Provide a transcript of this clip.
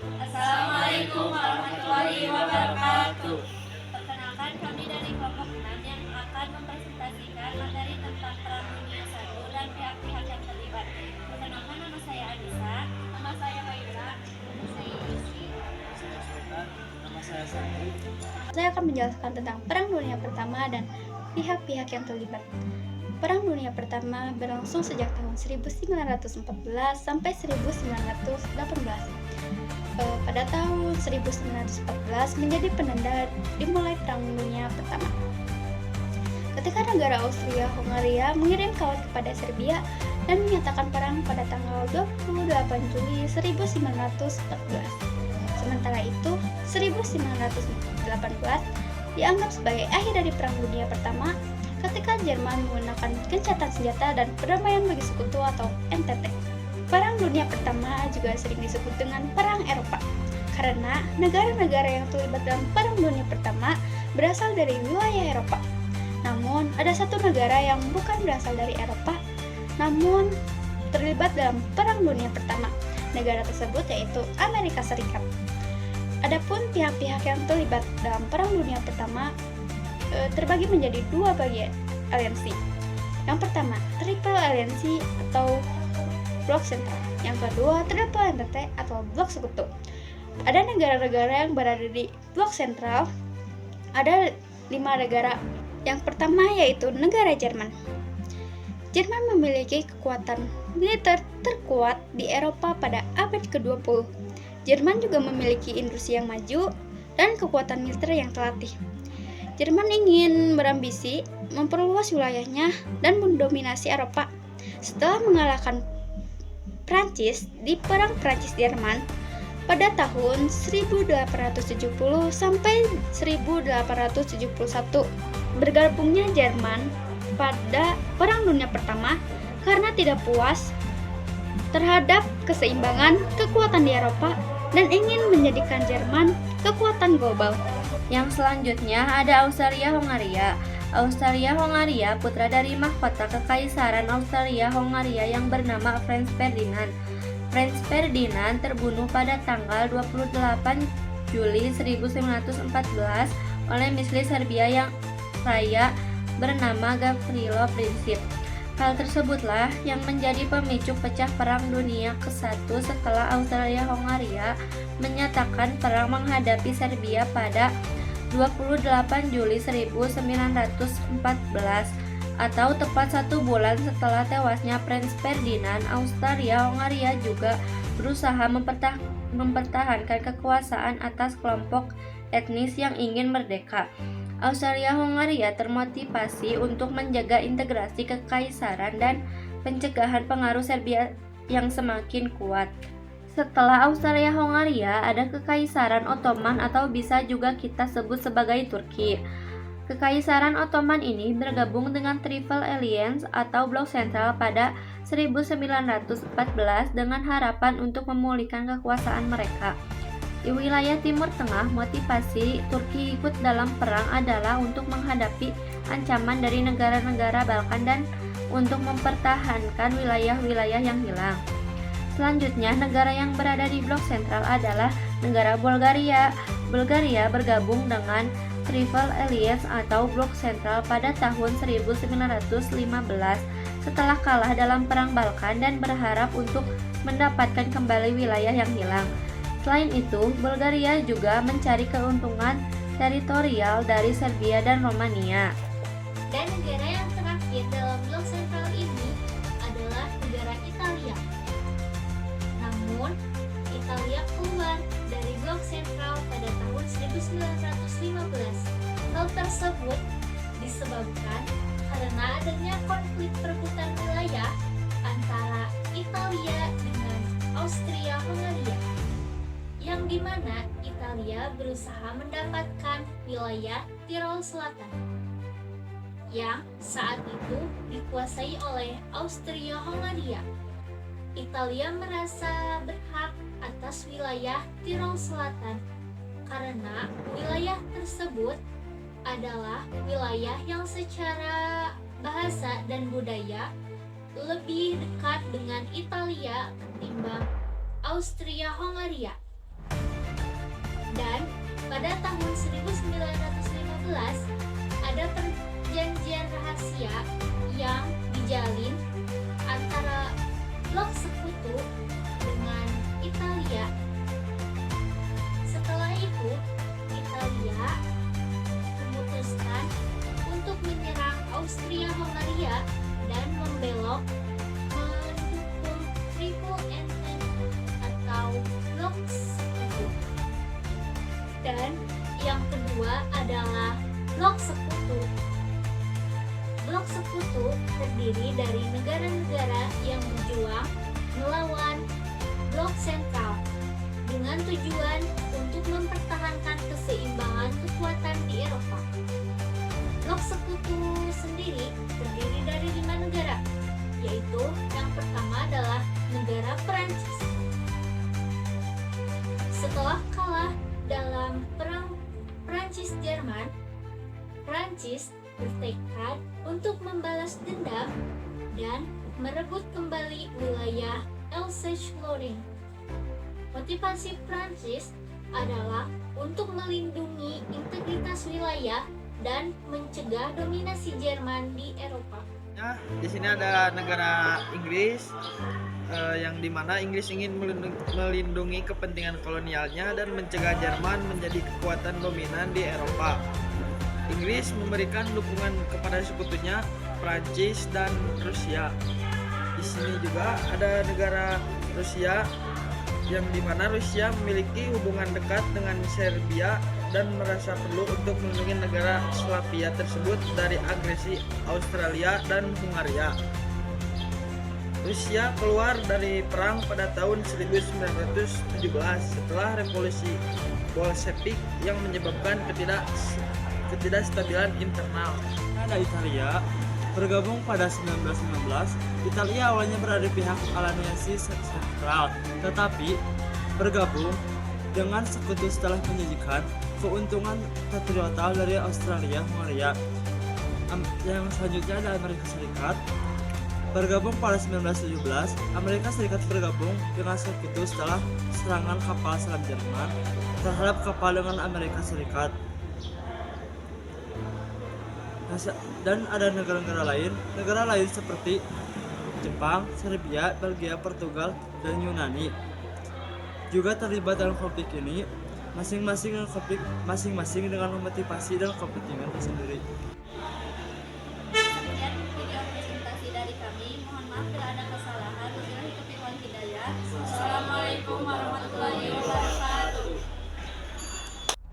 Assalamualaikum warahmatullahi wabarakatuh. Perkenalkan, kami dari kelompok 6 yang akan mempresentasikan materi tentang Perang Dunia I dan pihak-pihak yang terlibat. Perkenalkan, nama saya Anissa. Nama saya Waira. Nama saya Isi. Saya Sultan, nama saya Sakti. Saya akan menjelaskan tentang Perang Dunia Pertama dan pihak-pihak yang terlibat. Perang Dunia Pertama berlangsung sejak tahun 1914 sampai 1918. Pada tahun 1914 menjadi penanda dimulai Perang Dunia Pertama. Ketika negara Austria-Hungaria mengirim kawat kepada Serbia dan menyatakan perang pada tanggal 28 Juli 1914. Sementara itu, 1918 dianggap sebagai akhir dari Perang Dunia Pertama ketika Jerman menggunakan gencatan senjata dan perdamaian bagi sekutu atau NTT. Perang Dunia Pertama juga sering disebut dengan Perang Eropa karena negara-negara yang terlibat dalam Perang Dunia Pertama berasal dari wilayah Eropa. Namun, ada satu negara yang bukan berasal dari Eropa, namun terlibat dalam Perang Dunia Pertama. Negara tersebut yaitu Amerika Serikat. Adapun pihak-pihak yang terlibat dalam Perang Dunia Pertama terbagi menjadi dua bagian aliansi. Yang pertama, Triple Aliansi atau Blok Sentral. Yang kedua, Triple Entente atau Blok Sekutu. Ada negara-negara yang berada di Blok Sentral. Ada 5 negara. Yang pertama yaitu negara Jerman. Jerman memiliki kekuatan militer terkuat di Eropa pada abad ke-20. Jerman juga memiliki industri yang maju dan kekuatan militer yang terlatih. Jerman ingin berambisi memperluas wilayahnya dan mendominasi Eropa. Setelah mengalahkan Prancis di Perang Prancis-Jerman pada tahun 1870 sampai 1871, bergabungnya Jerman pada Perang Dunia Pertama karena tidak puas terhadap keseimbangan kekuatan di Eropa dan ingin menjadikan Jerman kekuatan global. Yang selanjutnya ada Austria-Hungaria. Austria-Hungaria putra dari mahkota Kekaisaran Austria-Hungaria yang bernama Franz Ferdinand. Franz Ferdinand terbunuh pada tanggal 28 Juli 1914 oleh mislis Serbia yang kaya bernama Gavrilo Princip. Hal tersebutlah yang menjadi pemicu pecah Perang Dunia ke-1 setelah Austria-Hungaria menyatakan perang menghadapi Serbia pada 28 Juli 1914 atau tepat 1 bulan setelah tewasnya Franz Ferdinand. Austria-Hungaria juga berusaha mempertahankan kekuasaan atas kelompok etnis yang ingin merdeka. Austria-Hungaria termotivasi untuk menjaga integrasi kekaisaran dan pencegahan pengaruh Serbia yang semakin kuat. Setelah Austria-Hungaria ada Kekaisaran Ottoman atau bisa juga kita sebut sebagai Turki. Kekaisaran Ottoman ini bergabung dengan Triple Alliance atau Blok Sentral pada 1914 dengan harapan untuk memulihkan kekuasaan mereka. Di wilayah Timur Tengah, motivasi Turki ikut dalam perang adalah untuk menghadapi ancaman dari negara-negara Balkan dan untuk mempertahankan wilayah-wilayah yang hilang. Selanjutnya, negara yang berada di blok sentral adalah negara Bulgaria. Bulgaria bergabung dengan Triple Alliance atau blok sentral pada tahun 1915 setelah kalah dalam Perang Balkan dan berharap untuk mendapatkan kembali wilayah yang hilang. Selain itu, Bulgaria juga mencari keuntungan teritorial dari Serbia dan Romania. Dan negara yang terakhir dalam blok sentral ini adalah negara Italia. Namun, Italia keluar dari blok sentral pada tahun 1915. Hal tersebut disebabkan karena adanya konflik perebutan wilayah antara Italia dengan Austria-Hungaria, yang dimana Italia berusaha mendapatkan wilayah Tirol Selatan yang saat itu dikuasai oleh Austria-Hungaria. Italia merasa berhak atas wilayah Tirol Selatan karena wilayah tersebut adalah wilayah yang secara bahasa dan budaya lebih dekat dengan Italia ketimbang Austria-Hungaria. Dan pada tahun 1915 ada perjanjian rahasia yang dijalin antara blok sekutu dengan Italia. Setelah itu, Italia memutuskan untuk menyerang Austria-Hongaria dan membelok mendukung Triple Entente atau blok sekutu. Dan yang kedua adalah blok sekutu. Blok sekutu terdiri dari negara-negara yang berjuang melawan blok sentral dengan tujuan untuk mempertahankan keseimbangan kekuatan di Eropa. Blok sekutu sendiri terdiri dari 5 negara, yaitu yang pertama adalah negara Perancis. Setelah kalah dalam perang Prancis-Jerman, Prancis bertekad untuk membalas dendam dan merebut kembali wilayah Alsace-Lorraine. Motivasi Prancis adalah untuk melindungi integritas wilayah dan mencegah dominasi Jerman di Eropa. Nah, di sini ada negara Inggris yang dimana Inggris ingin melindungi kepentingan kolonialnya dan mencegah Jerman menjadi kekuatan dominan di Eropa. Inggris memberikan dukungan kepada sekutunya Prancis dan Rusia. Di sini juga ada negara Rusia yang dimana Rusia memiliki hubungan dekat dengan Serbia dan merasa perlu untuk melindungi negara Slavia tersebut dari agresi Australia dan Hungaria. Rusia keluar dari perang pada tahun 1917 setelah revolusi Bolshevik yang menyebabkan ketidakstabilan internal. Ada Italia bergabung pada 1919. Italia awalnya berada di pihak aliansi sentral, tetapi bergabung dengan sekutu setelah menyajikan keuntungan teritorial dari Australia, Hungaria. Yang selanjutnya ada Amerika Serikat. Bergabung pada 1917, Amerika Serikat bergabung dengan sekutu setelah serangan kapal selam Jerman terhadap kapal dengan Amerika Serikat. Dan ada negara lain seperti Jepang, Serbia, Belgia, Portugal, dan Yunani juga terlibat dalam konflik ini, masing-masing dengan motivasi dan kepentingan tersendiri.